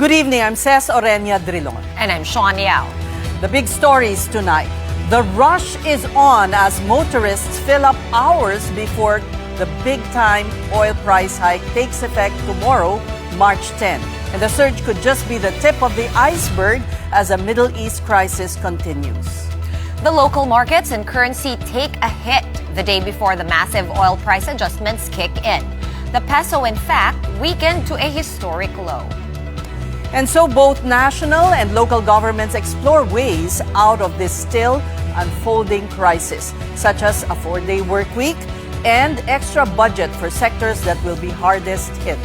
Good evening, I'm Ces Oreña-Drilon. And I'm Shawn Yao. The big stories tonight. The rush is on as motorists fill up hours before the big-time oil price hike takes effect tomorrow, March 10. And the surge could just be the tip of the iceberg as a Middle East crisis continues. The local markets and currency take a hit the day before the massive oil price adjustments kick in. The peso, in fact, weakened to a historic low. And so both national and local governments explore ways out of this still unfolding crisis, such as a 4-day work week and extra budget for sectors that will be hardest hit.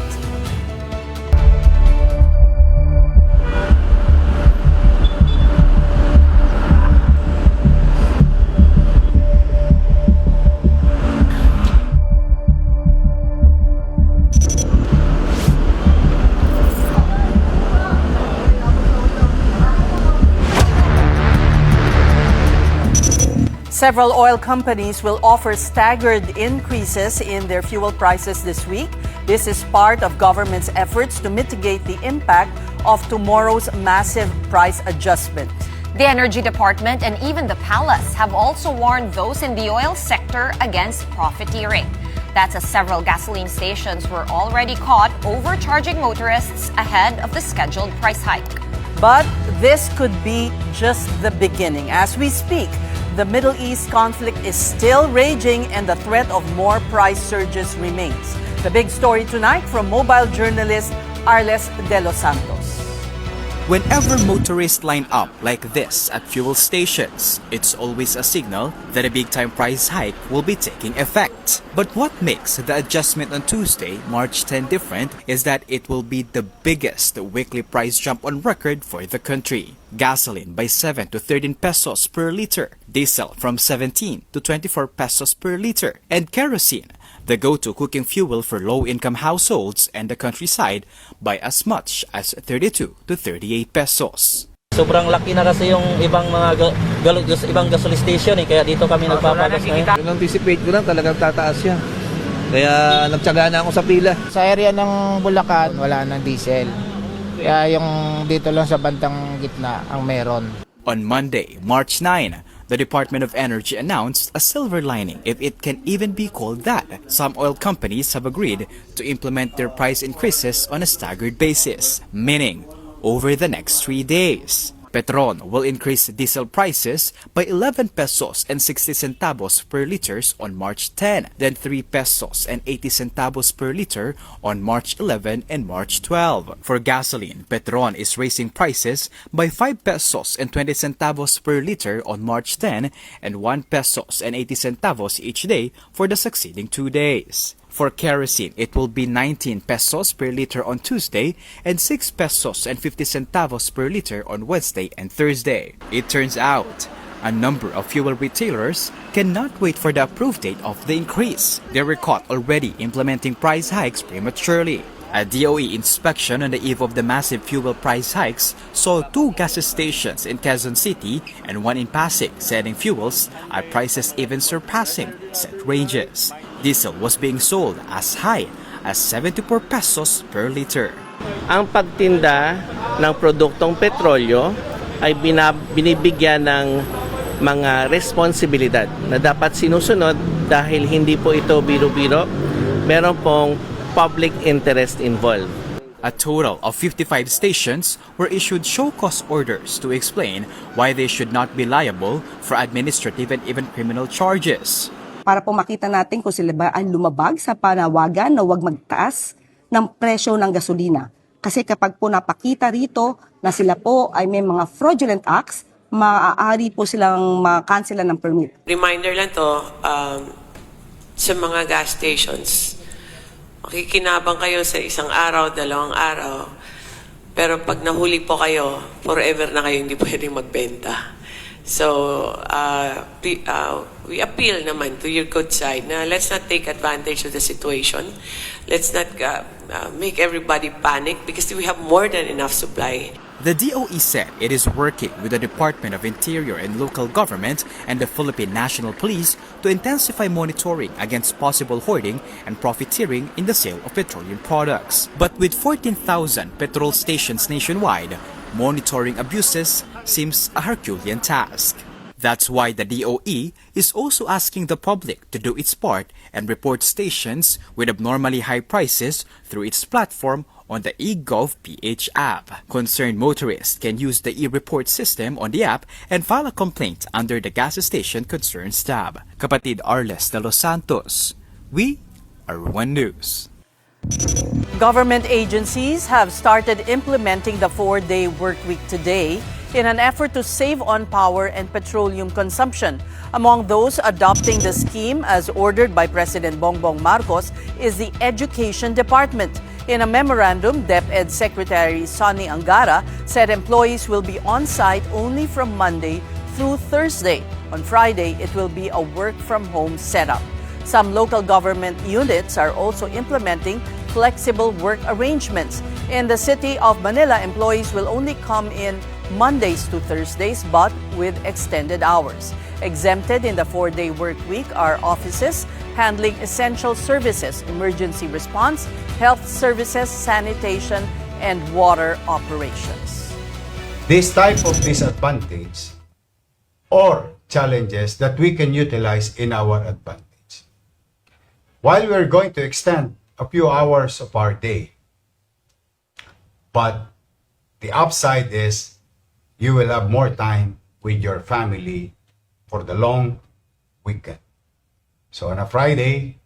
Several oil companies will offer staggered increases in their fuel prices this week. This is part of government's efforts to mitigate the impact of tomorrow's massive price adjustment. The Energy Department and even the Palace have also warned those in the oil sector against profiteering. That's as several gasoline stations were already caught overcharging motorists ahead of the scheduled price hike. But this could be just the beginning. As we speak, the Middle East conflict is still raging and the threat of more price surges remains. The big story tonight from mobile journalist Arles de los Santos. Whenever motorists line up like this at fuel stations, it's always a signal that a big-time price hike will be taking effect. But what makes the adjustment on Tuesday, March 10 different is that it will be the biggest weekly price jump on record for the country. Gasoline by 7 to 13 pesos per liter, diesel from 17 to 24 pesos per liter, and kerosene, the go-to cooking fuel for low-income households and the countryside, by as much as 32 to 38 pesos. Sobrang laki na kasi yung ibang mga ibang gasoline station kaya dito kami nagpapagas ngayon. Yung anticipate ko lang talagang tataas yan. Kaya nagtsaga na ako sa pila. Sa area ng Bulacan, wala nang diesel. Kaya yung dito lang sa bandang gitna ang meron. On Monday, March 9, the Department of Energy announced a silver lining, if it can even be called that. Some oil companies have agreed to implement their price increases on a staggered basis, meaning over the next 3 days. Petron will increase diesel prices by 11 pesos and 60 centavos per liter on March 10, then 3 pesos and 80 centavos per liter on March 11 and March 12. For gasoline, Petron is raising prices by 5 pesos and 20 centavos per liter on March 10 and 1 pesos and 80 centavos each day for the succeeding 2 days. For kerosene, it will be 19 pesos per liter on Tuesday and 6 pesos and 50 centavos per liter on Wednesday and Thursday. It turns out, a number of fuel retailers cannot wait for the approved date of the increase. They were caught already implementing price hikes prematurely. A DOE inspection on the eve of the massive fuel price hikes saw 2 gas stations in Quezon City and 1 in Pasig selling fuels at prices even surpassing set ranges. Diesel was being sold as high as 74 pesos per liter. Ang pagtinda ng produktong petrolyo ay binibigyan ng mga responsibilidad na dapat sinusunod dahil hindi po ito biro-biro. Meron pong public interest involved. A total of 55 stations were issued show-cause orders to explain why they should not be liable for administrative and even criminal charges. Para po makita natin kung sila ba ay lumabag sa panawagan na huwag magtaas ng presyo ng gasolina. Kasi kapag po napakita rito na sila po ay may mga fraudulent acts, maaari po silang makansela ng permit. Reminder lang to sa mga gas stations. Makikinabang kayo sa isang araw, 2 araw, pero pag nahuli po kayo, forever na kayo hindi pwedeng magbenta. So, we appeal naman to your good side na let's not take advantage of the situation. Let's not make everybody panic because we have more than enough supply. The DOE said it is working with the Department of Interior and Local Government and the Philippine National Police to intensify monitoring against possible hoarding and profiteering in the sale of petroleum products. But with 14,000 petrol stations nationwide, monitoring abuses seems a Herculean task. That's why the DOE is also asking the public to do its part and report stations with abnormally high prices through its platform on the eGov.ph app. Concerned motorists can use the e-report system on the app and file a complaint under the Gas Station Concerns tab. Kapatid Arles de Los Santos, we are One News. Government agencies have started implementing the 4-day workweek today in an effort to save on power and petroleum consumption. Among those adopting the scheme as ordered by President Bongbong Marcos is the Education Department. In a memorandum, DepEd Secretary Sonny Angara said employees will be on site only from Monday through Thursday. On Friday, it will be a work-from-home setup. Some local government units are also implementing flexible work arrangements. In the city of Manila, employees will only come in Mondays to Thursdays, but with extended hours. Exempted in the 4-day work week are offices handling essential services, emergency response, health services, sanitation, and water operations. This type of disadvantage or challenges that we can utilize in our advantage. While we're going to extend a few hours of our day, but the upside is you will have more time with your family for the long weekend. So on a Friday,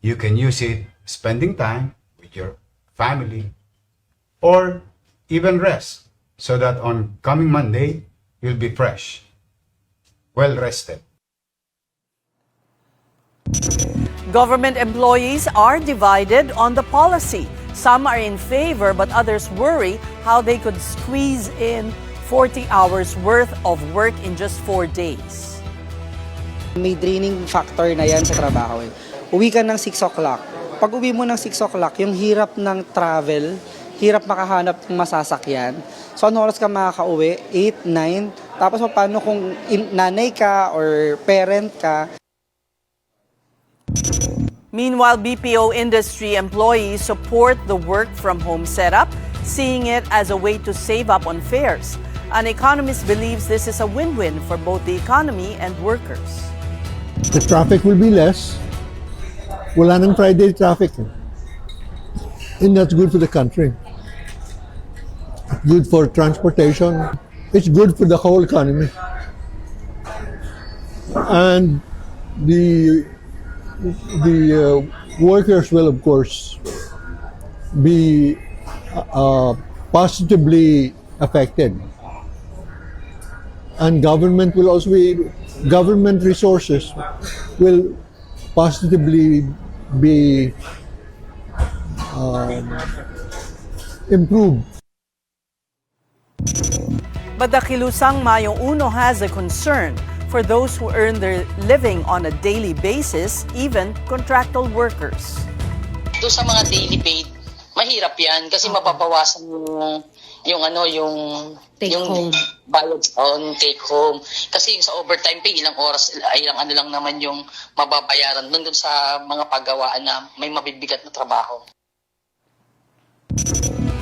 you can use it spending time with your family or even rest so that on coming Monday, you'll be fresh, well rested. Government employees are divided on the policy. Some are in favor, but others worry how they could squeeze in 40 hours worth of work in just 4 days. May draining factor na yan sa trabaho. Uwi ka ng 6 o'clock. Pag uwi mo ng 6 o'clock, yung hirap ng travel, hirap makahanap ng masasakyan. So ano oras ka makakauwi? 8, 9. Tapos paano kung nanay ka or parent ka? Meanwhile, BPO industry employees support the work-from-home setup, seeing it as a way to save up on fares. An economist believes this is a win-win for both the economy and workers. The traffic will be less. Wala nang Friday traffic. And that's good for the country. Good for transportation. It's good for the whole economy. And the workers will, of course, be positively affected. And government will also government resources will positively be improved. But the Kilusang Mayong Uno has a concern for those who earn their living on a daily basis, even contractual workers. Doon sa mga daily paid, mahirap yan kasi mapapawasan yung take home bayad on take home kasi yung sa overtime pay ilang oras ilang ano lang naman yung mababayaran doon sa mga paggawaan na may mabibigat na trabaho.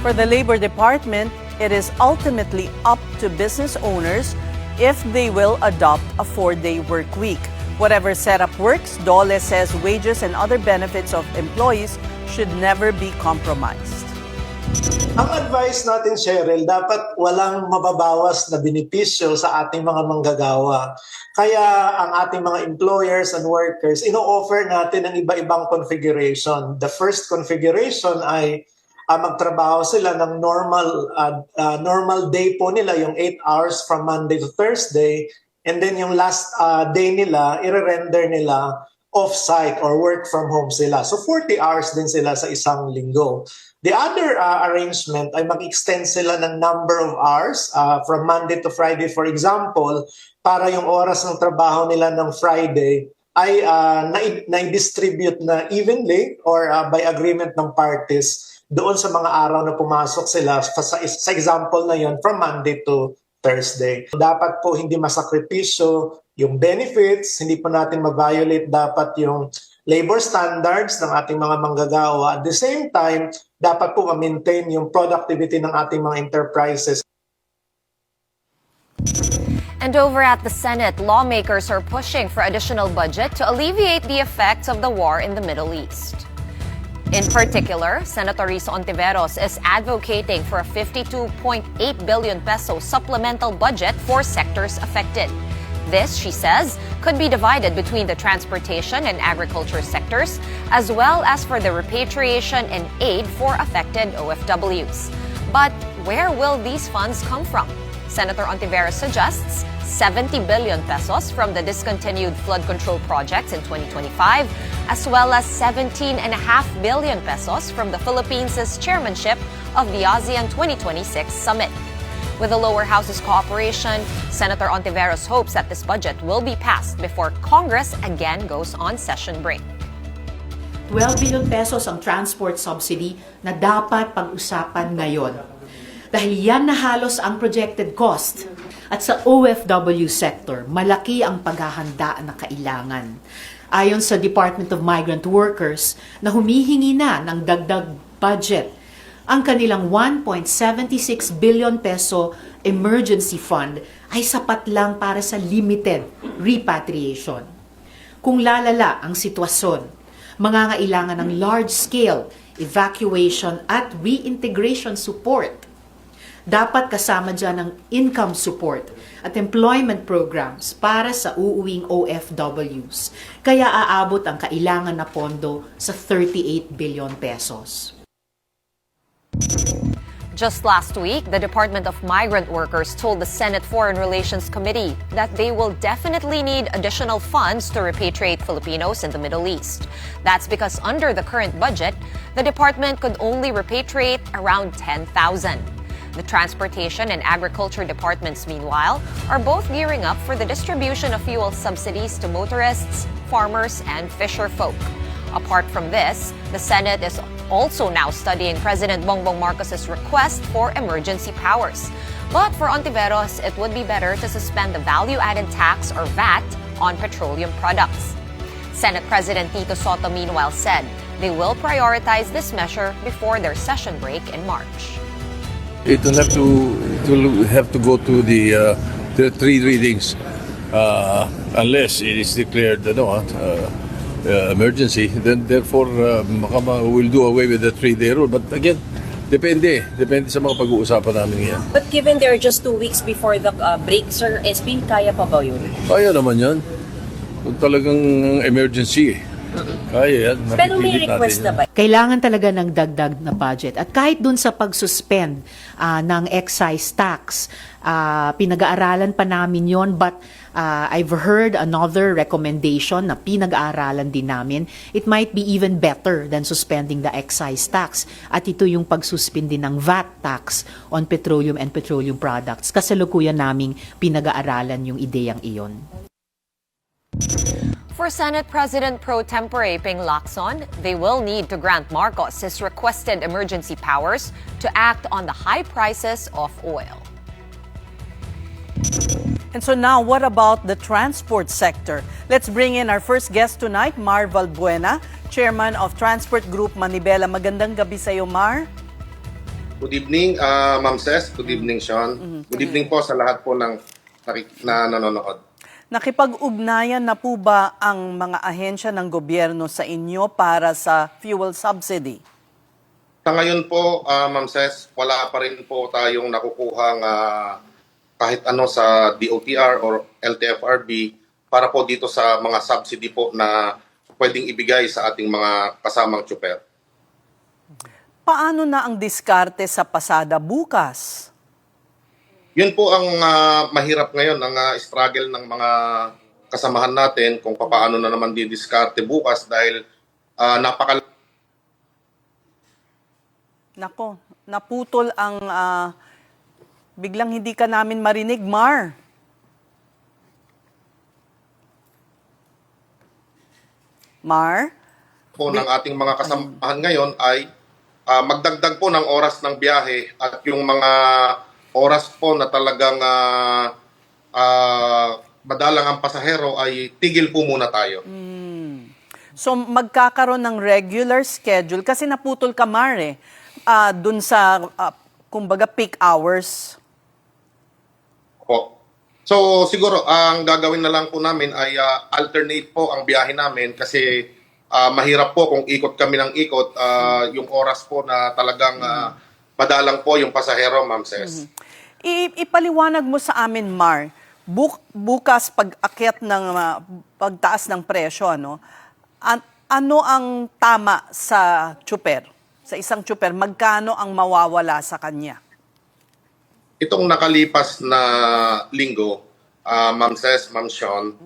For the Labor Department, it is ultimately up to business owners if they will adopt a 4-day work week. Whatever setup works, Dole says wages and other benefits of employees should never be compromised. Ang advice natin, Cheryl, dapat walang mababawas na benepisyo sa ating mga manggagawa. Kaya ang ating mga employers and workers, ino-offer natin ang iba-ibang configuration. The first configuration ay magtrabaho sila ng normal day po nila, yung 8 hours from Monday to Thursday. And then yung last day nila, i-render nila off-site or work from home sila. So 40 hours din sila sa isang linggo. The other arrangement ay mag-extend sila ng number of hours from Monday to Friday, for example, para yung oras ng trabaho nila ng Friday ay na-distribute na evenly or by agreement ng parties doon sa mga araw na pumasok sila sa example na yon from Monday to Thursday. Dapat po hindi masakripisyo yung benefits, hindi po natin ma-violate dapat yung labor standards ng ating mga manggagawa. At the same time, dapat po ma-maintain yung productivity ng ating mga enterprises. And over at the Senate, lawmakers are pushing for additional budget to alleviate the effects of the war in the Middle East. In particular, Senator Risa Ontiveros is advocating for a 52.8 billion peso supplemental budget for sectors affected. This, she says, could be divided between the transportation and agriculture sectors, as well as for the repatriation and aid for affected OFWs. But where will these funds come from? Senator Ontiveros suggests 70 billion pesos from the discontinued flood control projects in 2025, as well as 17.5 billion pesos from the Philippines' chairmanship of the ASEAN 2026 summit. With the lower house's cooperation, Senator Ontiveros hopes that this budget will be passed before Congress again goes on session break. 12 billion pesos ang transport subsidy na dapat pag-usapan ngayon. Dahil yan na halos ang projected cost. At sa OFW sector, malaki ang paghahanda na kailangan. Ayon sa Department of Migrant Workers na humihingi na ng dagdag budget, ang kanilang 1.76 billion peso emergency fund ay sapat lang para sa limited repatriation. Kung lalala ang sitwasyon, mangangailangan ng large-scale evacuation at reintegration support. Dapat kasama dyan ng income support at employment programs para sa uuwing OFWs. Kaya aabot ang kailangan na pondo sa 38 billion pesos. Just last week, the Department of Migrant Workers told the Senate Foreign Relations Committee that they will definitely need additional funds to repatriate Filipinos in the Middle East. That's because under the current budget, the department could only repatriate around 10,000. The Transportation and Agriculture departments, meanwhile, are both gearing up for the distribution of fuel subsidies to motorists, farmers, and fisherfolk. Apart from this, the Senate is also now studying President Bongbong Marcos's request for emergency powers. But for Ontiveros, it would be better to suspend the value-added tax or VAT on petroleum products. Senate President Tito Sotto, meanwhile, said they will prioritize this measure before their session break in March. It will have to go to the three readings unless it is declared emergency. Then therefore we'll do away with the 3-day rule. But again, depende sa mga pag-uusapan namin yan. But given there are just 2 weeks before the break, sir, SB, kaya pa ba yun? Kaya naman yan. Kung talagang emergency kaya yan. Pero may request na ba? Kailangan talaga ng dagdag na budget. At kahit dun sa pag-suspend ng excise tax, pinag-aaralan pa namin yon. But I've heard another recommendation na pinag-aaralan din namin. It might be even better than suspending the excise tax. At ito yung pagsuspindi ng VAT tax on petroleum and petroleum products. Kasalukuyan naming pinag-aaralan yung ideyang iyon. For Senate President Pro Tempore Ping Lacson, they will need to grant Marcos his requested emergency powers to act on the high prices of oil. And so now, what about the transport sector? Let's bring in our first guest tonight, Mar Valbuena, Chairman of Transport Group Manibela. Magandang gabi sa iyo, Mar. Good evening, Ma'am Ces. Good evening, Shawn. Good evening po sa lahat po ng na nanonood. Nakipag-ugnayan na po ba ang mga ahensya ng gobyerno sa inyo para sa fuel subsidy? Sa ngayon po, Ma'am Ces, wala pa rin po tayong nakukuhang kahit ano sa DOTR or LTFRB para po dito sa mga subsidy po na pwedeng ibigay sa ating mga kasamang tsuper. Paano na ang diskarte sa pasada bukas? Yun po ang mahirap ngayon, ang struggle ng mga kasamahan natin kung paano na naman didiskarte bukas dahil Nako, naputol ang biglang hindi ka namin marinig, Mar. Mar? Po ng ating mga kasamahan ngayon ay magdagdag po ng oras ng biyahe at yung mga oras po na talagang madalang ang pasahero ay tigil po muna tayo. So magkakaroon ng regular schedule kasi naputol ka, Mar, dun sa kumbaga peak hours. Po. So siguro ang gagawin na lang po namin ay alternate po ang biyahe namin kasi mahirap po kung ikot kami ng ikot, yung oras po na talagang madalang po yung pasahero, Ma'am Ces. Ipaliwanag mo sa amin, Mar, bukas pag-akyat ng pagtaas ng presyo, ano ang tama sa tsuper? Sa isang tsuper, magkano ang mawawala sa kanya? Itong nakalipas na linggo, Ma'am Ces, Ma'am Shawn,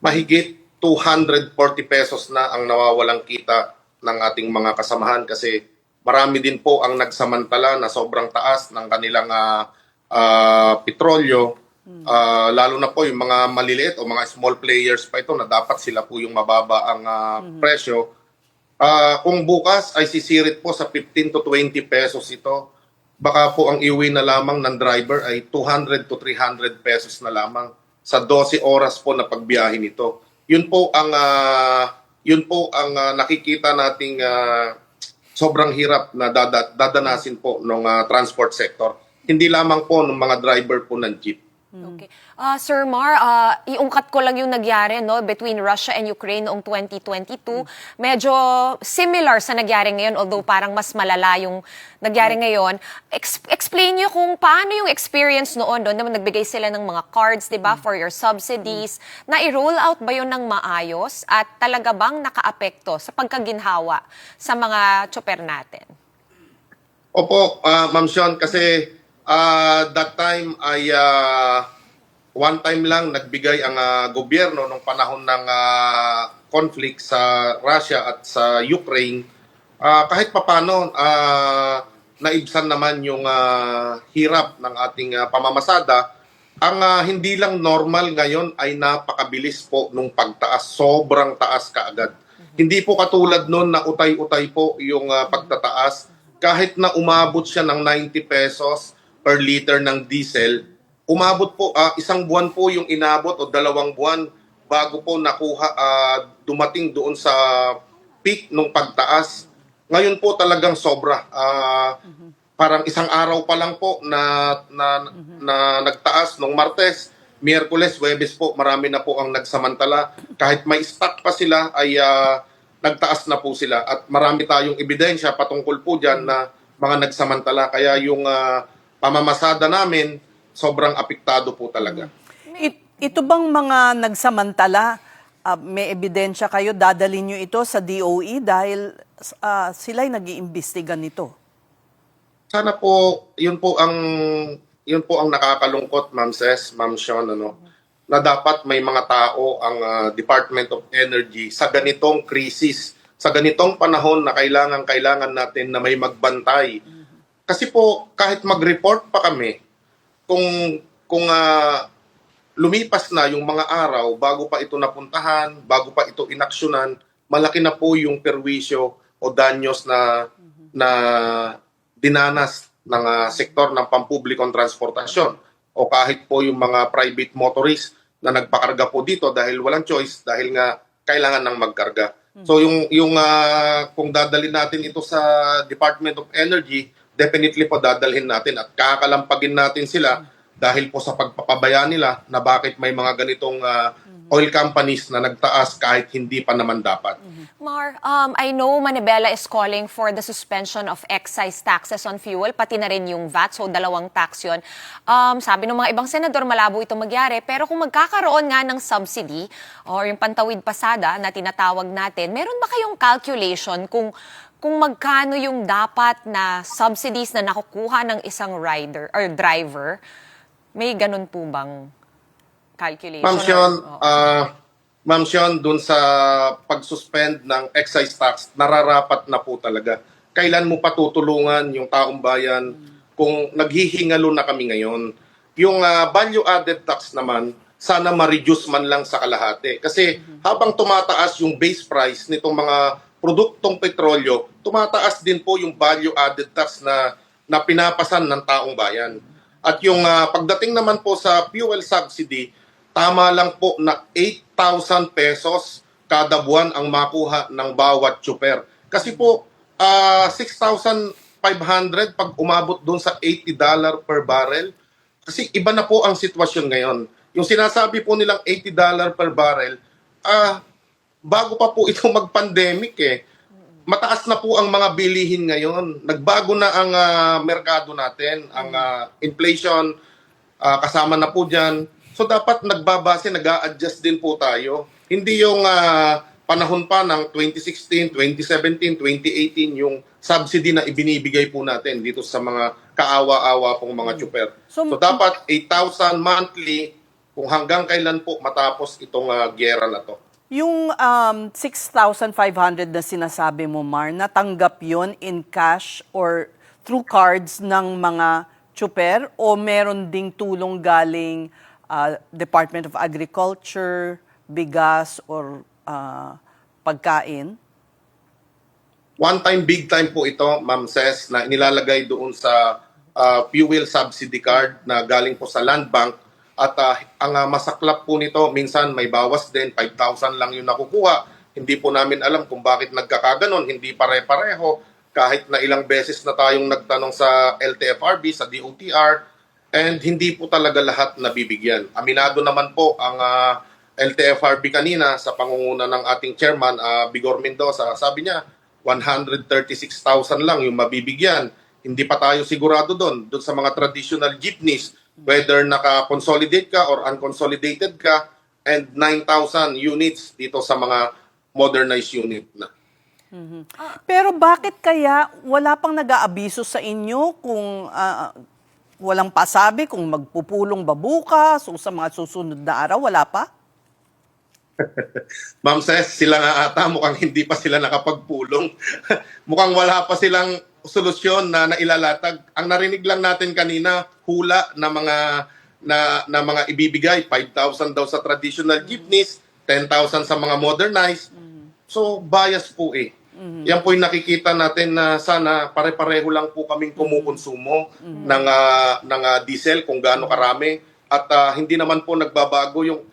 mahigit 240 pesos na ang nawawalang kita ng ating mga kasamahan kasi marami din po ang nagsamantala na sobrang taas ng kanilang petrolyo. Lalo na po yung mga maliliit o mga small players pa ito na dapat sila po yung mababa ang presyo. Kung bukas ay sisirit po sa 15 to 20 pesos ito, baka po ang iuwi na lamang ng driver ay 200 to 300 pesos na lamang sa 12 oras po na pagbiyahe nito. Yun po ang nakikita nating sobrang hirap na dadanasin po ng transport sector. Hindi lamang po ng mga driver po ng jeep. Okay. Sir Mar, iungkat ko lang yung nangyari between Russia and Ukraine noong 2022. Medyo similar sa nangyari ngayon, although parang mas malala yung nangyari ngayon. Explain nyo kung paano yung experience noon doon na nagbigay sila ng mga cards, di ba, for your subsidies. Na-i-roll out ba yun ng maayos at talaga bang nakaapekto sa pagkaginhawa sa mga tsoper natin? Opo, Ma'am Shawn, kasi that time ay one time lang nagbigay ang gobyerno nung panahon ng conflict sa Russia at sa Ukraine. Kahit papano naibsan naman yung hirap ng ating pamamasada. Ang hindi lang normal ngayon ay napakabilis po nung pagtaas. Sobrang taas kaagad. Hindi po katulad noon na utay-utay po yung pagtataas. Kahit na umabot siya ng 90 pesos per liter ng diesel, umabot po, isang buwan po yung inabot o 2 buwan bago po dumating doon sa peak nung pagtaas. Ngayon po talagang sobra. Parang isang araw pa lang po na nagtaas nung Martes, Miyerkules, Huwebes po, marami na po ang nagsamantala. Kahit may stock pa sila, ay nagtaas na po sila. At marami tayong ebidensya patungkol po dyan na mga nagsamantala. Kaya yung pamamasada namin, sobrang apektado po talaga. Ito bang mga nagsamantala, may ebidensya kayo, dadalhin nyo ito sa DOE dahil sila'y nag-iimbestiga nito? Sana po, yun po ang nakakalungkot, Ma'am Ces, Ma'am Shawn, na dapat may mga tao ang Department of Energy sa ganitong krisis, sa ganitong panahon na kailangan natin na may magbantay. Kasi po, kahit mag-report pa kami, kung lumipas na yung mga araw bago pa ito napuntahan, bago pa ito inaksyonan, malaki na po yung perwisyo o danyos na dinanas ng sektor ng pampublikong transportasyon o kahit po yung mga private motorists na nagpakarga po dito dahil walang choice, dahil nga kailangan ng magkarga. So yung kung dadalhin natin ito sa Department of Energy, definitely po dadalhin natin at kakalampagin natin sila dahil po sa pagpapabaya nila na bakit may mga ganitong oil companies na nagtaas kahit hindi pa naman dapat. Mar, I know Manibela is calling for the suspension of excise taxes on fuel, pati na rin yung VAT, so 2 tax yun. Sabi ng mga ibang senador, malabo ito magyari, pero kung magkakaroon nga ng subsidy or yung pantawid pasada na tinatawag natin, meron ba kayong calculation kung magkano yung dapat na subsidies na nakukuha ng isang rider or driver? May ganun po bang calculation? Ma'am Shawn, dun sa pag-suspend ng excise tax, nararapat na po talaga. Kailan mo patutulungan yung taong bayan kung naghihingalo na kami ngayon? Yung value-added tax naman, sana ma-reduce man lang sa kalahati. Kasi habang tumataas yung base price nitong mga produktong petrolyo, tumataas din po yung value added tax na pinapasan ng taong bayan. At yung pagdating naman po sa fuel subsidy, tama lang po na 8,000 pesos kada buwan ang makuha ng bawat tsuper. Kasi po 6,500 pag umabot doon sa $80 per barrel. Kasi iba na po ang sitwasyon ngayon. Yung sinasabi po nilang $80 per barrel, bago pa po ito mag-pandemic mataas na po ang mga bilihin ngayon. Nagbago na ang merkado natin, ang inflation, kasama na po dyan. So dapat nagbabase, nag-a-adjust din po tayo. Hindi yung panahon pa ng 2016, 2017, 2018, yung subsidy na ibinibigay po natin dito sa mga kaawa-awa pong mga tsuper. So dapat 8,000 monthly kung hanggang kailan po matapos itong gyera na to. Yung 6,500 na sinasabi mo, Mar, natanggap yon in cash or through cards ng mga tsuper o meron ding tulong galing Department of Agriculture, bigas or pagkain? One time, big time po ito, Ma'am Ces, na inilalagay doon sa fuel subsidy card na galing po sa Land Bank. At ang masaklap po nito, minsan may bawas din, 5,000 lang yung nakukuha. Hindi po namin alam kung bakit nagkakaganon, hindi pare-pareho. Kahit na ilang beses na tayong nagtanong sa LTFRB, sa DOTR, and hindi po talaga lahat nabibigyan. Aminado naman po ang LTFRB kanina sa pangunguna ng ating chairman, Bigor Mendoza. Sabi niya, 136,000 lang yung mabibigyan. Hindi pa tayo sigurado doon sa mga traditional jeepneys, whether naka-consolidate ka or unconsolidated ka, and 9,000 units dito sa mga modernized unit na. Pero bakit kaya wala pang nag-aabiso sa inyo kung walang pasabi, kung magpupulong ba bukas o sa mga susunod na araw, wala pa? Ma'am Ces, sila nga ata mukhang hindi pa sila nakapagpulong. Mukhang wala pa silang solusyon na nailalatag. Ang narinig lang natin kanina, hula na mga ibibigay, 5,000 daw sa traditional jeepneys, 10,000 sa mga modernized. So bias po Yan po yung nakikita natin na sana pare-pareho lang po kaming kumukonsumo ng diesel kung gaano karami at hindi naman po nagbabago yung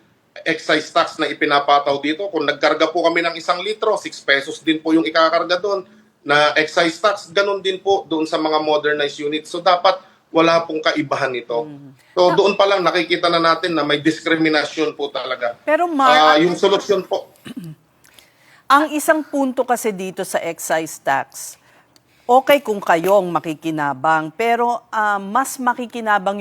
excise tax na ipinapataw dito. Kung nagkarga po kami ng 1 litro, 6 pesos din po yung ikakarga doon na excise tax, ganun din po doon sa mga modernized units. So dapat wala pong kaibahan nito. So doon pa lang nakikita na natin na may discrimination po talaga. Pero yung solusyon po. Ang isang punto kasi dito sa excise tax, okay kung kayong makikinabang, pero mas makikinabang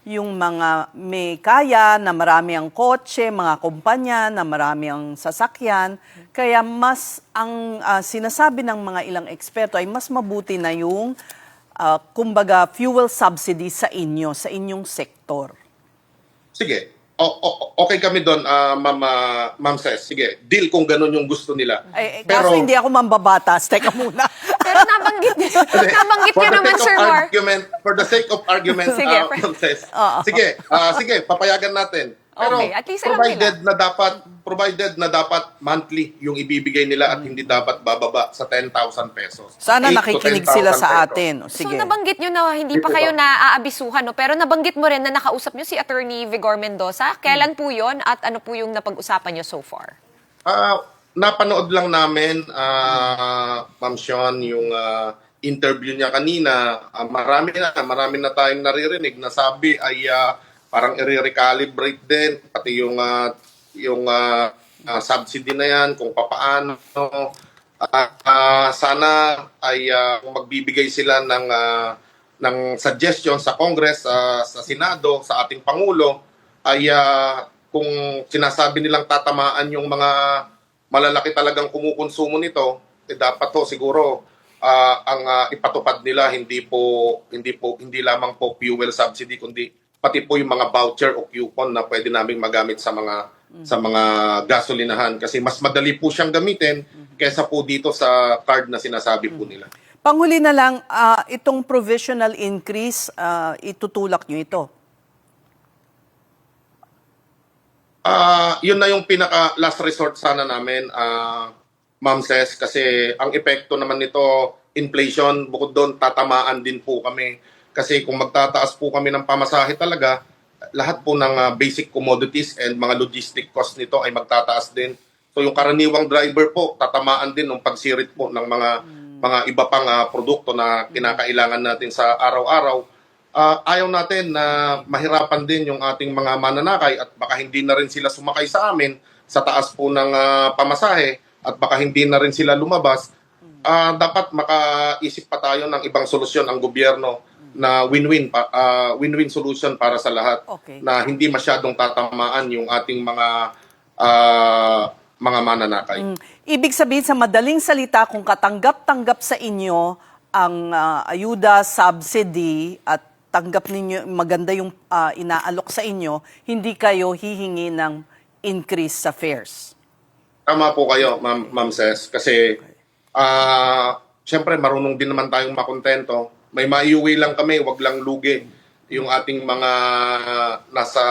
yung mga may kaya na marami ang kotse, mga kumpanya na marami ang sasakyan. Kaya mas ang sinasabi ng mga ilang eksperto ay mas mabuti na yung kumbaga fuel subsidy sa inyong sektor. Sige. Okay kami doon, Ma'am Ces. Sige, deal kung ganun yung gusto nila. Kaso hindi ako mambabatas. Teka muna. Pero nabanggit niyo naman, Sir Mar. For the sake of argument, Ma'am Ces. Sige, papayagan natin. Pero okay, at least provided na dapat monthly yung ibibigay nila at hindi dapat bababa sa 10,000 pesos. Sana nakikinig sila sa atin. Sige. So nabanggit nyo na hindi pa kayo naaabisuhan, no? Pero nabanggit mo rin na nakausap nyo si Attorney Vigor Mendoza. Kailan po yun at ano po yung napag-usapan nyo so far? Napanood lang namin, Ma'am Shawn, yung interview niya kanina. Marami na tayong naririnig na sabi ay parang i-recalibrate din pati yung subsidy na yan kung papaano. Sana ay magbibigay sila ng suggestion sa Congress, sa Senado, sa ating Pangulo ay kung sinasabi nilang tatamaan yung mga malalaki talagang kumukonsumo nito, dapat to siguro ang ipatupad nila hindi lamang po fuel subsidy kundi pati po yung mga voucher o coupon na pwede naming magamit sa mga gasolinahan kasi mas madali po siyang gamitin kaysa po dito sa card na sinasabi po nila. Panghuli na lang, itong provisional increase, itutulak nyo ito? Yun na yung pinaka last resort sana namin. Ma'am Ces, kasi ang epekto naman nito, inflation, bukod doon, tatamaan din po kami. Kasi kung magtataas po kami ng pamasahe talaga, lahat po ng basic commodities and mga logistic cost nito ay magtataas din. So yung karaniwang driver po, tatamaan din ng pagsirit po ng mga iba pang produkto na kinakailangan natin sa araw-araw. Ayaw natin na mahirapan din yung ating mga mananakay at baka hindi na rin sila sumakay sa amin sa taas po ng pamasahe at baka hindi na rin sila lumabas. Dapat makaisip pa tayo ng ibang solusyon ang gobyerno na win-win solution para sa lahat, na hindi masyadong tatamaan yung ating mga mananakay. Ibig sabihin sa madaling salita, kung katanggap-tanggap sa inyo ang ayuda, subsidy at tanggap ninyo maganda yung inaalok sa inyo, hindi kayo hihingi ng increase sa fares. Tama po kayo, Ma'am Ces, kasi siyempre marunong din naman tayong makontento. May maiuwi lang kami, wag lang lugi yung ating mga nasa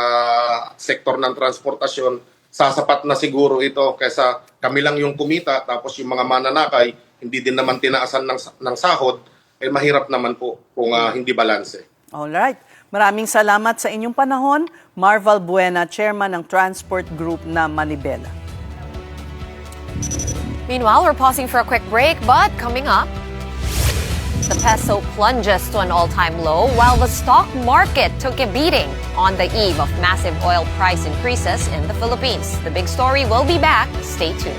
sektor ng transportasyon. Sasapat na siguro ito kaysa kami lang yung kumita tapos yung mga mananakay hindi din naman tinaasan ng sahod, mahirap naman po kung hindi balanse. Alright. Maraming salamat sa inyong panahon. Marval Buena, Chairman ng Transport Group na Manibela. Meanwhile, we're pausing for a quick break, but coming up, the peso plunges to an all-time low while the stock market took a beating on the eve of massive oil price increases in the Philippines. The big story will be back. Stay tuned.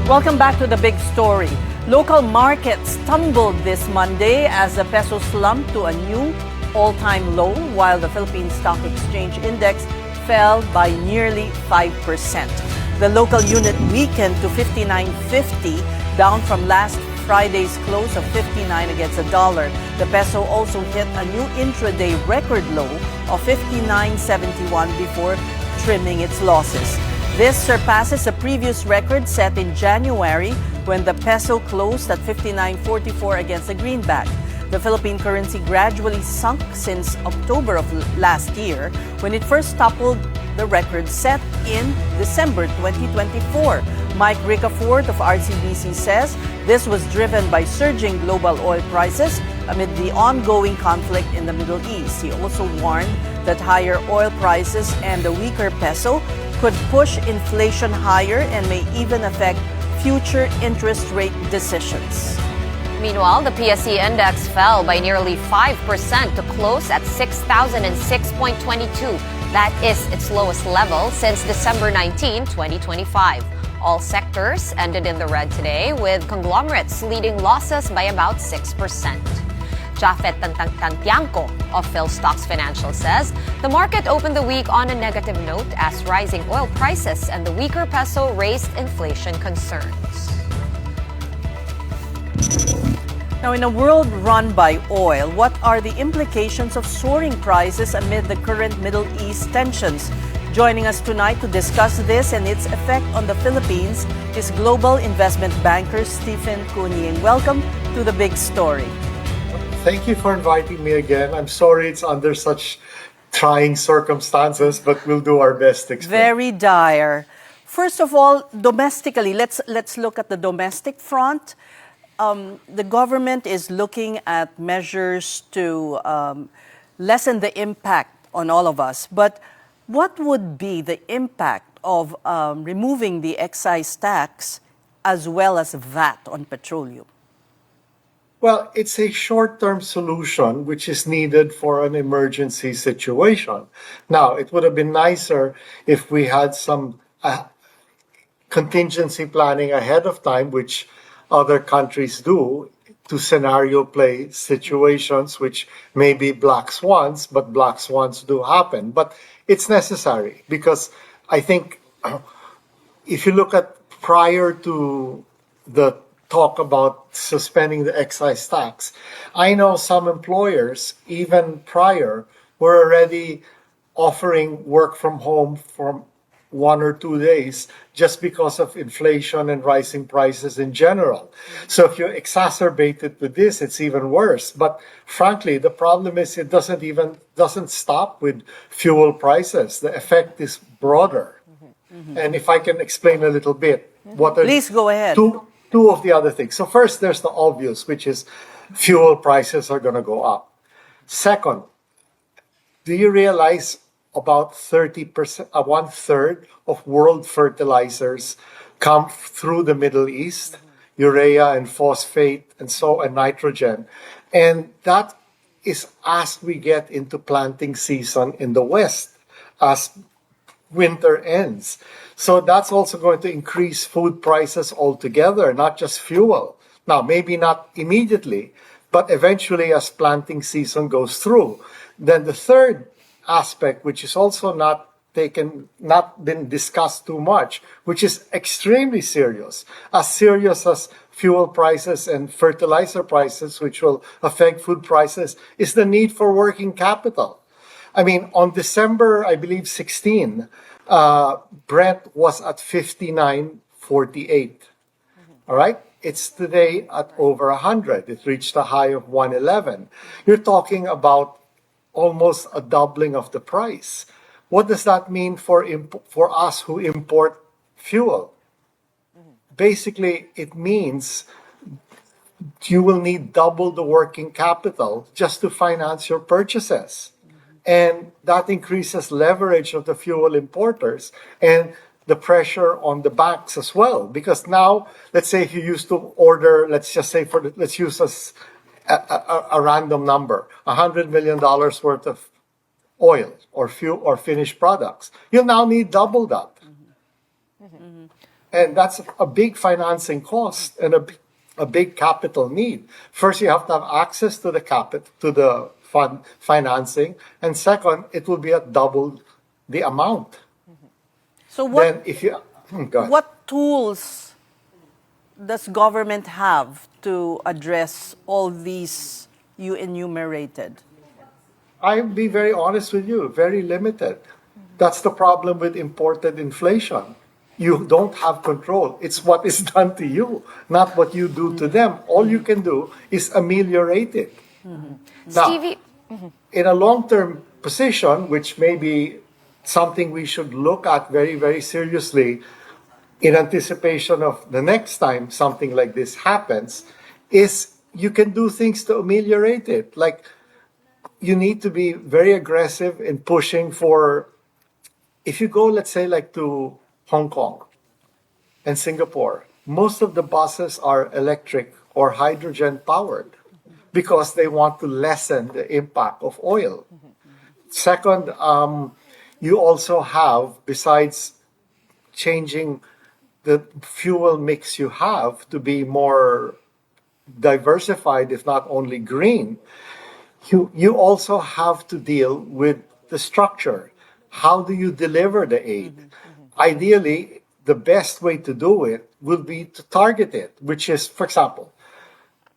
Welcome back to the big story. Local markets tumbled this Monday as the peso slumped to a new all-time low, while the Philippine Stock Exchange Index fell by nearly 5%. The local unit weakened to 59.50, down from last Friday's close of 59 against the dollar. The peso also hit a new intraday record low of 59.71 before trimming its losses. This surpasses the previous record set in January when the peso closed at 59.44 against the greenback. The Philippine currency gradually sunk since October of last year when it first toppled the record set in December 2024. Mike Ricafort of RCBC says this was driven by surging global oil prices amid the ongoing conflict in the Middle East. He also warned that higher oil prices and the weaker peso could push inflation higher and may even affect future interest rate decisions. Meanwhile, the PSE index fell by nearly 5% to close at 6,006.22. That is its lowest level since December 19, 2025. All sectors ended in the red today, with conglomerates leading losses by about 6%. Jafet Tantiangco of PhilStocks Financial says the market opened the week on a negative note as rising oil prices and the weaker peso raised inflation concerns. Now, in a world run by oil, what are the implications of soaring prices amid the current Middle East tensions? Joining us tonight to discuss this and its effect on the Philippines is global investment banker Stephen Kunying. Welcome to the big story. Thank you for inviting me again. I'm sorry it's under such trying circumstances, but we'll do our best to explain. Very dire. First of all, domestically, let's look at the domestic front. The government is looking at measures to lessen the impact on all of us. But what would be the impact of removing the excise tax as well as VAT on petroleum? Well, it's a short-term solution which is needed for an emergency situation. Now, it would have been nicer if we had some contingency planning ahead of time, which other countries do, to scenario play situations which may be black swans, but black swans do happen. But it's necessary because I think if you look at prior to the talk about suspending the excise tax. I know some employers, even prior, were already offering work from home from 1 or 2 days just because of inflation and rising prices in general. So if you exacerbate it with this, it's even worse. But frankly, the problem is it doesn't stop with fuel prices. The effect is broader. And if I can explain a little bit, what are Please go ahead. two of the other things. So first, there's the obvious, which is fuel prices are going to go up. Second, do you realize about 30%, 1/3 of world fertilizers come through the Middle East, urea and phosphate and nitrogen. And that is as we get into planting season in the West, as winter ends. So that's also going to increase food prices altogether, not just fuel. Now, maybe not immediately, but eventually as planting season goes through. Then the third aspect, which is also not been discussed too much, which is extremely serious as fuel prices and fertilizer prices, which will affect food prices, is the need for working capital. I mean, on December, I believe 16, Brent was at 59.48. All right? It's today at over 100. It reached a high of 111. You're talking about almost a doubling of the price. What does that mean for us who import fuel? Basically, it means you will need double the working capital just to finance your purchases. And that increases leverage of the fuel importers and the pressure on the banks as well. Because now, let's say if you used to order, let's use a random number, $100 million worth of oil or fuel or finished products. You'll now need double that. And that's a big financing cost and a big capital need. First, you have to have access to the fund financing, and second, it will be at double the amount. So what tools does government have to address all these you enumerated? I'll be very honest with you, very limited. That's the problem with imported inflation. You don't have control. It's what is done to you, not what you do to them. All you can do is ameliorate it. Now, Stevie. in a long-term position, which may be something we should look at very, very seriously in anticipation of the next time something like this happens, is you can do things to ameliorate it. Like, you need to be very aggressive in pushing for, if you go, let's say, like to Hong Kong and Singapore, most of the buses are electric or hydrogen powered because they want to lessen the impact of oil. Second, you also have, besides changing the fuel mix you have to be more diversified, if not only green, you also have to deal with the structure. How do you deliver the aid? Ideally, the best way to do it will be to target it, which is, for example,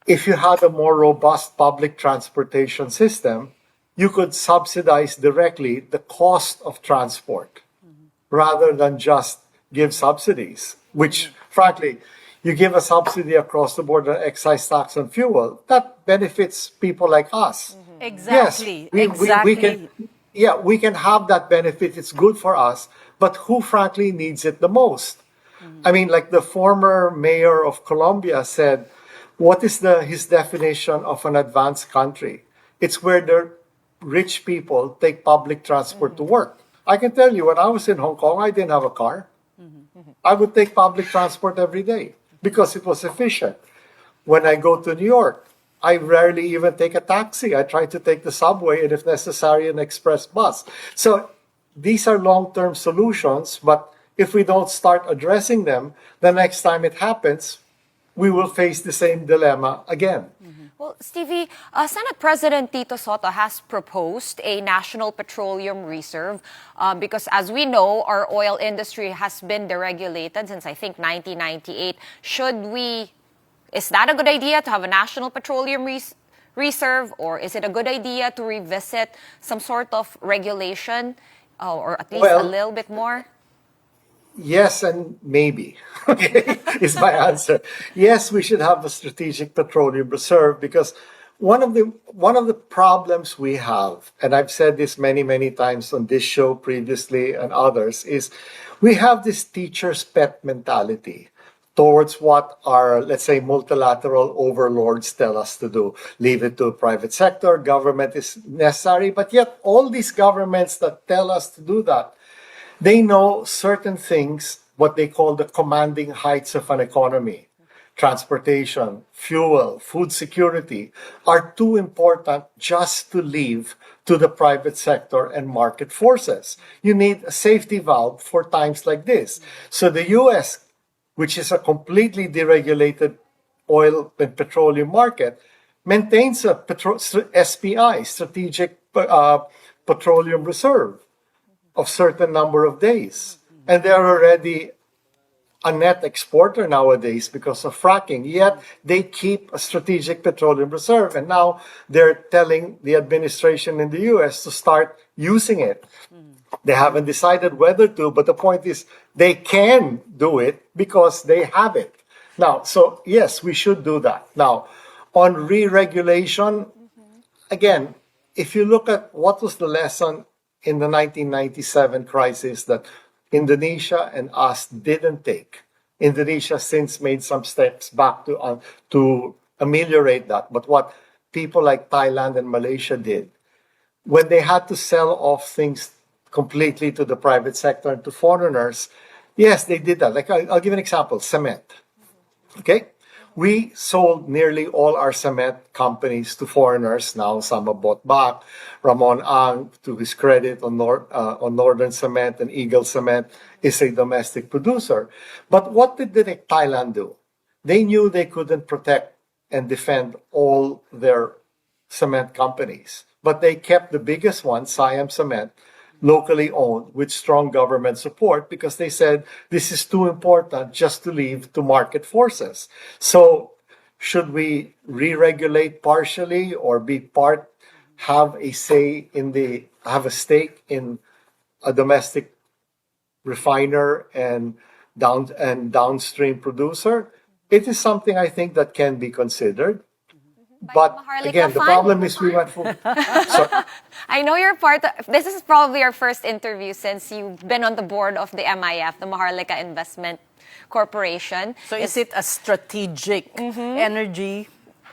if you had a more robust public transportation system, you could subsidize directly the cost of transport rather than just give subsidies, which, frankly, you give a subsidy across the board, an excise tax on fuel, that benefits people like us. Exactly. Yes, we can have that benefit. It's good for us. But who, frankly, needs it the most? I mean, like the former mayor of Colombia said, what is his definition of an advanced country? It's where the rich people take public transport to work. I can tell you, when I was in Hong Kong, I didn't have a car. I would take public transport every day because it was efficient. When I go to New York, I rarely even take a taxi. I try to take the subway and, if necessary, an express bus. So these are long-term solutions, but if we don't start addressing them, the next time it happens, we will face the same dilemma again. Well, Stevie, Senate President Tito Soto has proposed a national petroleum reserve because, as we know, our oil industry has been deregulated since, I think, 1998. Is that a good idea to have a national petroleum reserve, or is it a good idea to revisit some sort of regulation or at least a little bit more? Yes and maybe, okay, is my answer. Yes, we should have a strategic petroleum reserve because one of the problems we have, and I've said this many times on this show previously and others, is we have this teacher's pet mentality towards what our, let's say, multilateral overlords tell us to do. Leave it to private sector, government is necessary, but yet all these governments that tell us to do that, they know certain things, what they call the commanding heights of an economy. Transportation, fuel, food security are too important just to leave to the private sector and market forces. You need a safety valve for times like this. So the US, which is a completely deregulated oil and petroleum market, maintains a SPI, Strategic Petroleum Reserve, of certain number of days. And they're already a net exporter nowadays because of fracking. Yet they keep a strategic petroleum reserve. And now they're telling the administration in the US to start using it. They haven't decided whether to, but the point is they can do it because they have it. Now, so yes, we should do that. Now, on re-regulation, again, if you look at what was the lesson in the 1997 crisis that Indonesia and us didn't take. Indonesia since made some steps back to ameliorate that. But what people like Thailand and Malaysia did, when they had to sell off things completely to the private sector and to foreigners, yes, they did that. Like I'll give an example, cement. Okay? We sold nearly all our cement companies to foreigners. Now some have bought back. Ramon Ang, to his credit, on Northern Cement and Eagle Cement, is a domestic producer. But what did Thailand do? They knew they couldn't protect and defend all their cement companies. But they kept the biggest one, Siam Cement, locally owned with strong government support because they said this is too important just to leave to market forces. So should we re-regulate partially or have a stake in a domestic refiner and downstream producer? It is something I think that can be considered. But again, the problem is we went for... I know you're this is probably your first interview since you've been on the board of the MIF, the Maharlika Investment Corporation. So is it a strategic energy,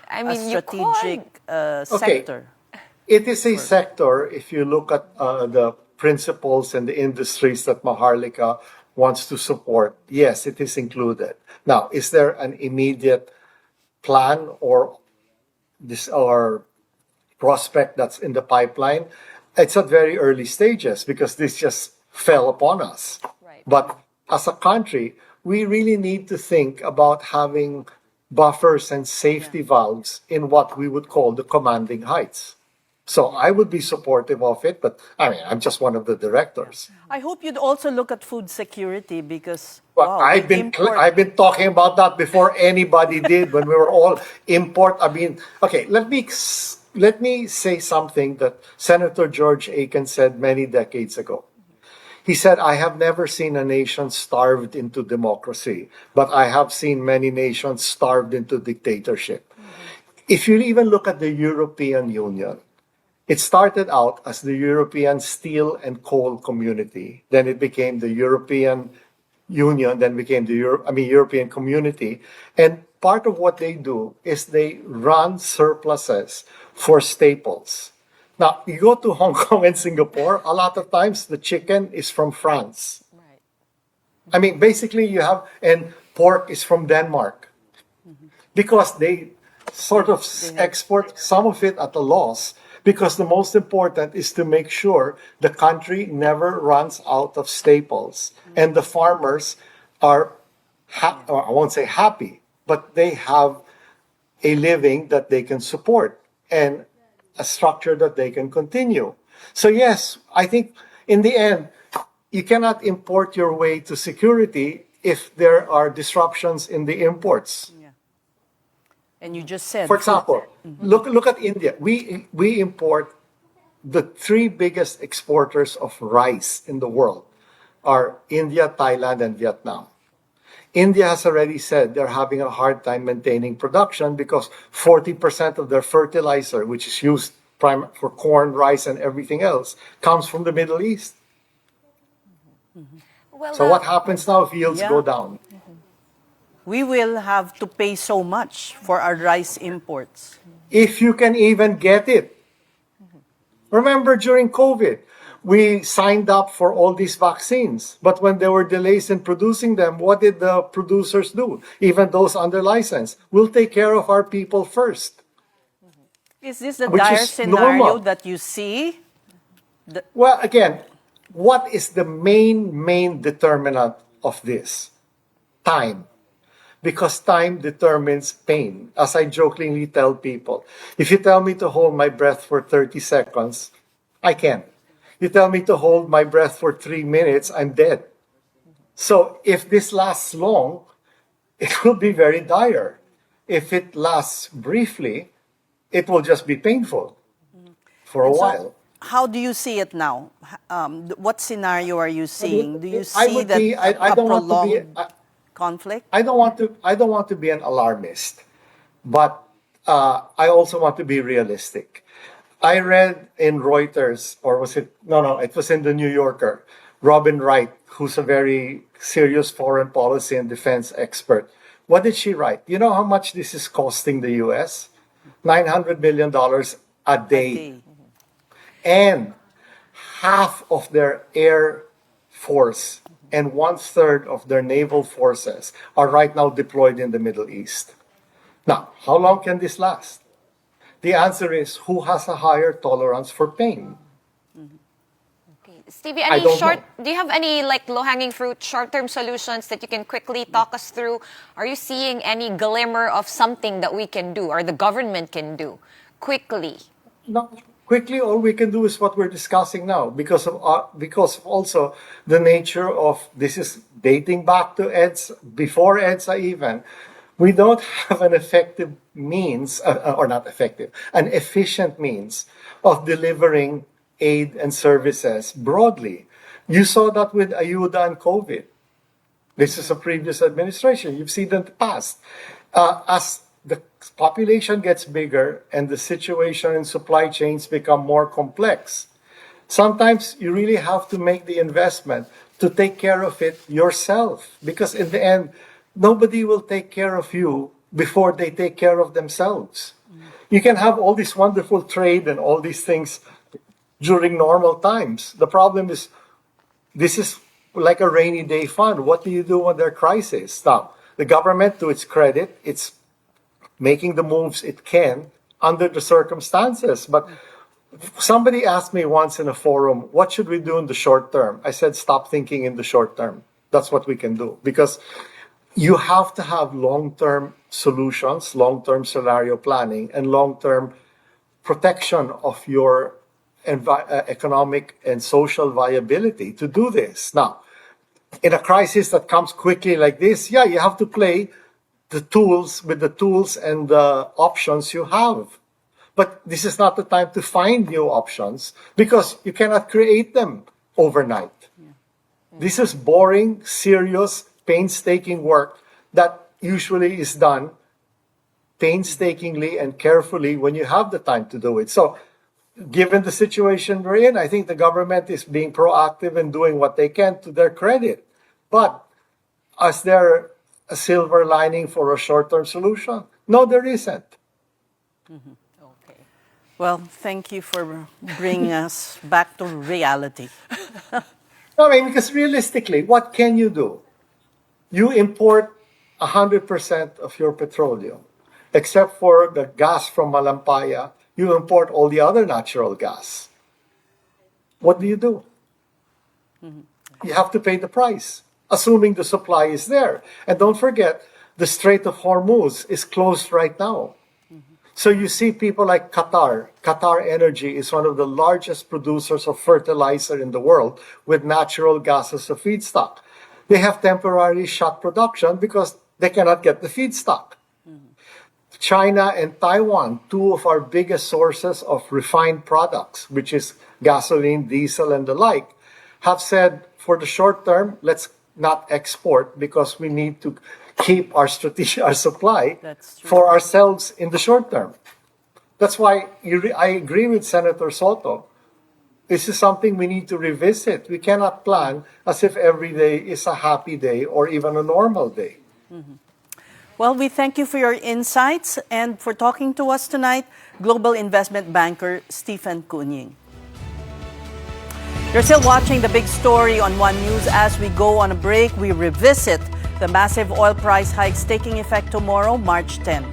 strategic sector? It is a sector, if you look at the principles and the industries that Maharlika wants to support, yes, it is included. Now, is there an immediate plan or prospect that's in the pipeline? It's at very early stages because this just fell upon us. Right. But as a country, we really need to think about having buffers and safety valves in what we would call the commanding heights. So I would be supportive of it, but I mean, I'm just one of the directors. I hope you'd also look at food security because I've been talking about that before anybody did when we were all import. I mean, okay, let me say something that Senator George Aiken said many decades ago. He said, I have never seen a nation starved into democracy, but I have seen many nations starved into dictatorship. If you even look at the European Union, it started out as the European Steel and Coal Community. Then it became the European Union, then became the European Community. And part of what they do is they run surpluses for staples. Now, you go to Hong Kong and Singapore, a lot of times the chicken is from France. Right. I mean, basically and pork is from Denmark. Because they sort of export some of it at a loss. Because the most important is to make sure the country never runs out of staples. And the farmers are, I won't say happy, but they have a living that they can support and a structure that they can continue. So yes, I think in the end, you cannot import your way to security if there are disruptions in the imports. And you just said, For example, look at India. We import the three biggest exporters of rice in the world are India, Thailand, and Vietnam. India has already said they're having a hard time maintaining production because 40% of their fertilizer, which is used for corn, rice, and everything else, comes from the Middle East. Well, So what happens now if yields go down? we will have to pay so much for our rice imports. If you can even get it. Remember during COVID, we signed up for all these vaccines, but when there were delays in producing them, what did the producers do? Even those under license, we'll take care of our people first. Is this the Which dire is scenario normal. that you see? Well, again, what is the main determinant of this? Time. Because time determines pain. As I jokingly tell people, if you tell me to hold my breath for 30 seconds, I can. You tell me to hold my breath for 3 minutes, I'm dead. So if this lasts long, it will be very dire. If it lasts briefly, it will just be painful for a while. How do you see it now? What scenario are you seeing? Do you I see would that be- I a don't want to be- prolonged conflict? I don't want to be an alarmist, but I also want to be realistic. I read in Reuters, or was it? No, it was in the New Yorker. Robin Wright, who's a very serious foreign policy and defense expert. What did she write? You know how much this is costing the U.S.? $900 million a day. And half of their air force and 1/3 of their naval forces are right now deployed in the Middle East. Now, how long can this last? The answer is, who has a higher tolerance for pain? Stevie, I don't do you have any like low-hanging fruit, short-term solutions that you can quickly talk us through? Are you seeing any glimmer of something that we can do or the government can do quickly? No, quickly, all we can do is what we're discussing now because of also the nature of this is dating back to EDSA, before EDSA even. We don't have an effective means, or not effective, an efficient means of delivering aid and services broadly. You saw that with Ayuda and COVID. This is a previous administration. You've seen it in the past. As the population gets bigger and the situation in supply chains become more complex, sometimes you really have to make the investment to take care of it yourself. Because in the end, nobody will take care of you before they take care of themselves. You can have all this wonderful trade and all these things during normal times. The problem is, this is like a rainy day fund. What do you do when there are crises? Now, the government, to its credit, it's making the moves it can under the circumstances. But somebody asked me once in a forum, what should we do in the short term? I said, stop thinking in the short term. That's what we can do. Because you have to have long-term solutions, long-term scenario planning, and long-term protection of your economic and social viability to do this. Now, in a crisis that comes quickly like this, yeah, you have to play the tools with the tools and the options you have. But this is not the time to find new options because you cannot create them overnight. This is boring, serious, painstaking work that usually is done painstakingly and carefully when you have the time to do it. So, given the situation we're in, I think the government is being proactive and doing what they can to their credit. But is there a silver lining for a short-term solution? No, there isn't. Okay. Well, thank you for bringing us back to reality. I mean, because realistically, what can you do? You import 100% of your petroleum, except for the gas from Malampaya. You import all the other natural gas. What do? You have to pay the price, assuming the supply is there. And don't forget, the Strait of Hormuz is closed right now. So you see people like Qatar. Qatar Energy is one of the largest producers of fertilizer in the world with natural gas as a feedstock. They have temporarily shut production because they cannot get the feedstock. China and Taiwan, two of our biggest sources of refined products, which is gasoline, diesel, and the like, have said for the short term, let's not export because we need to keep our supply for ourselves in the short term. That's why I agree with Senator Soto. This is something we need to revisit. We cannot plan as if every day is a happy day or even a normal day. Well, we thank you for your insights and for talking to us tonight, global investment banker Stephen Kunying. You're still watching The Big Story on One News. As we go on a break, we revisit the massive oil price hikes taking effect tomorrow, March 10.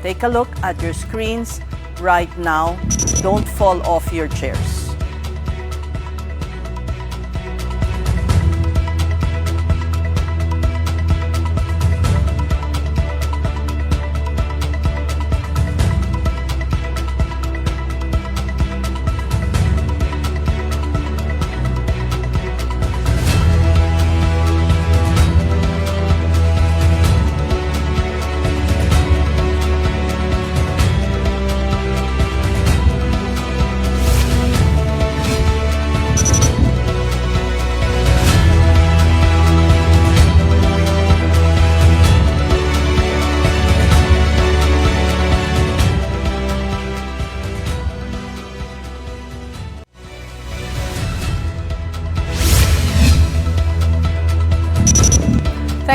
Take a look at your screens right now. Don't fall off your chairs.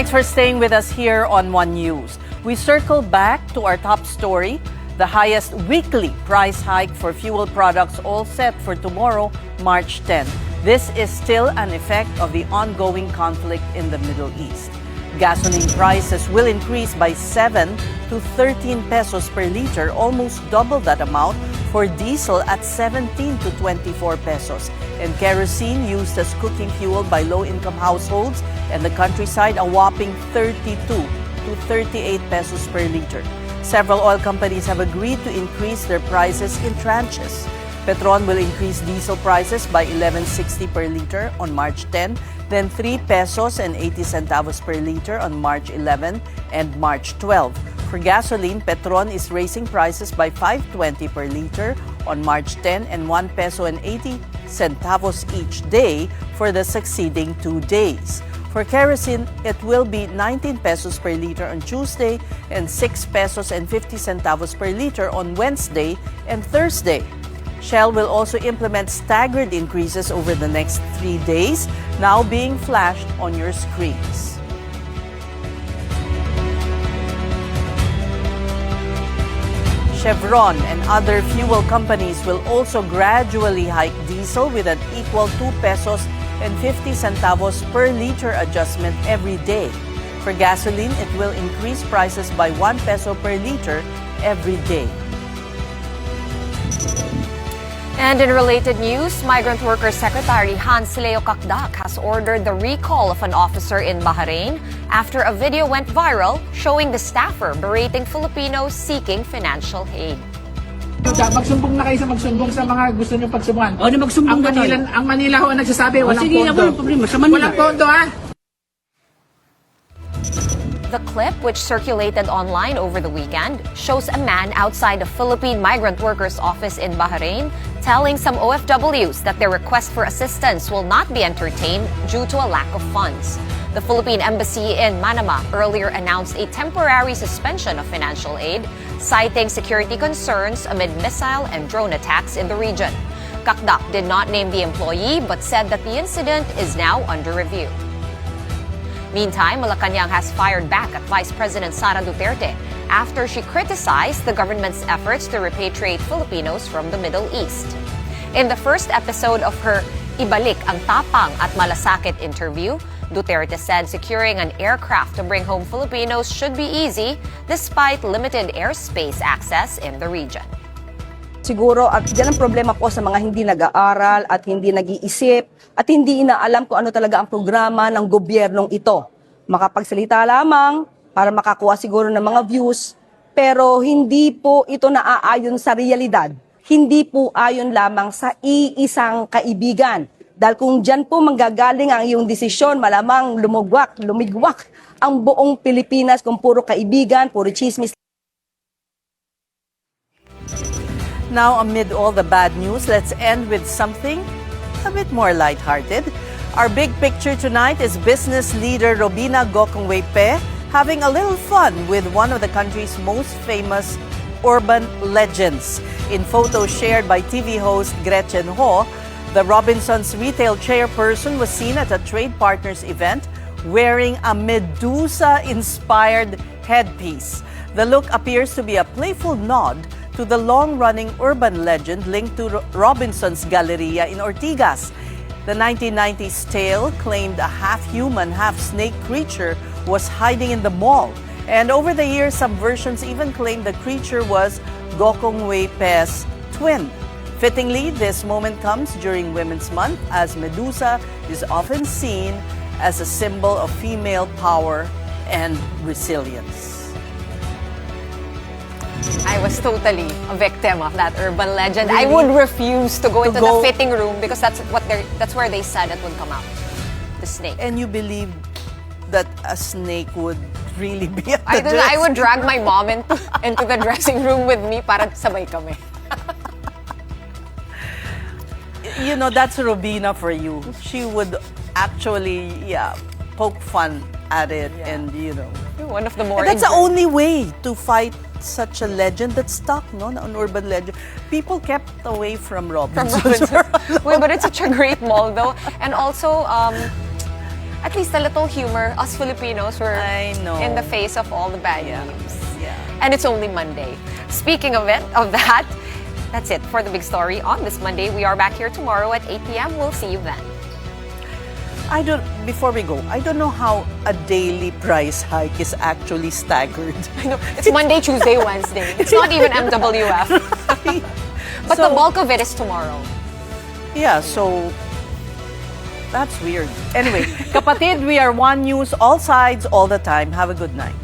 Thanks for staying with us here on One News. We circle back to our top story, the highest weekly price hike for fuel products all set for tomorrow, March 10. This is still an effect of the ongoing conflict in the Middle East. Gasoline prices will increase by 7 to 13 pesos per liter, almost double that amount for diesel at 17 to 24 pesos. And kerosene used as cooking fuel by low-income households and the countryside, a whopping 32 to 38 pesos per liter. Several oil companies have agreed to increase their prices in tranches. Petron will increase diesel prices by 11.60 per liter on March 10, then 3 pesos and 80 centavos per liter on March 11 and March 12. For gasoline, Petron is raising prices by 5.20 per liter on March 10 and 1 peso and 80 centavos each day for the succeeding 2 days. For kerosene, it will be 19 pesos per liter on Tuesday and 6 pesos and 50 centavos per liter on Wednesday and Thursday. Shell will also implement staggered increases over the next 3 days, now being flashed on your screens. Chevron and other fuel companies will also gradually hike diesel with an equal 2 pesos and 50 centavos per liter adjustment every day. For gasoline, it will increase prices by 1 peso per liter every day. And in related news, Migrant Workers Secretary Hans Leo Kakdak has ordered the recall of an officer in Bahrain after a video went viral showing the staffer berating Filipinos seeking financial aid. Magsumbong na kayo sa magsumbong sa mga gusto nyo pagsumbungan. O, magsumbong na tayo. Ang Manila ho ang nagsasabi, walang sige, pondo. walang problema. Sa Manila. Walang pondo, ha? The clip, which circulated online over the weekend, shows a man outside the Philippine Migrant Workers Office in Bahrain telling some OFWs that their request for assistance will not be entertained due to a lack of funds. The Philippine Embassy in Manama earlier announced a temporary suspension of financial aid, citing security concerns amid missile and drone attacks in the region. Kakdak did not name the employee but said that the incident is now under review. Meantime, Malacanang has fired back at Vice President Sara Duterte after she criticized the government's efforts to repatriate Filipinos from the Middle East. In the first episode of her Ibalik ang Tapang at Malasakit interview, Duterte said securing an aircraft to bring home Filipinos should be easy despite limited airspace access in the region. Siguro at yan ang problema po sa mga hindi nag-aaral at hindi nag-iisip at hindi inaalam kung ano talaga ang programa ng gobyernong ito. Makapagsalita lamang para makakuha siguro ng mga views, pero hindi po ito naaayon sa realidad. Hindi po ayon lamang sa iisang kaibigan. Dahil kung dyan po manggagaling ang iyong desisyon, malamang lumigwak ang buong Pilipinas kung puro kaibigan, puro chismis. Now, amid all the bad news, let's end with something a bit more lighthearted. Our big picture tonight is business leader Robina Gokongwei-Pe having a little fun with one of the country's most famous urban legends. In photos shared by TV host Gretchen Ho, the Robinsons retail chairperson was seen at a trade partners event wearing a Medusa-inspired headpiece. The look appears to be a playful nod to the long-running urban legend linked to Robinson's Galleria in Ortigas. The 1990s tale claimed a half-human, half-snake creature was hiding in the mall. And over the years, some versions even claimed the creature was Gokongwei-Pe's twin. Fittingly, this moment comes during Women's Month, as Medusa is often seen as a symbol of female power and resilience. I was totally a victim of that urban legend. Really? I would refuse to go into the fitting room because that's where they said it would come out. The snake. And you believe that a snake would really be at the I would drag my mom into the dressing room with me para sabay kami. You know, that's Robina for you. She would actually, poke fun at it, and one of the more. And that's the only way to fight such a legend that's stuck, no, an urban legend. People kept away from Robinsons. Wait, but it's such a great mall, though, and also, at least a little humor. Us Filipinos were in the face of all the bad news. Yeah. And it's only Monday. Speaking of that. That's it for the big story on this Monday. We are back here tomorrow at 8 p.m. We'll see you then. Before we go, I don't know how a daily price hike is actually staggered. I know. It's Monday, Tuesday, Wednesday. It's not even MWF. Right? But the bulk of it is tomorrow. Yeah, so that's weird. Anyway, kapatid, we are One News, all sides, all the time. Have a good night.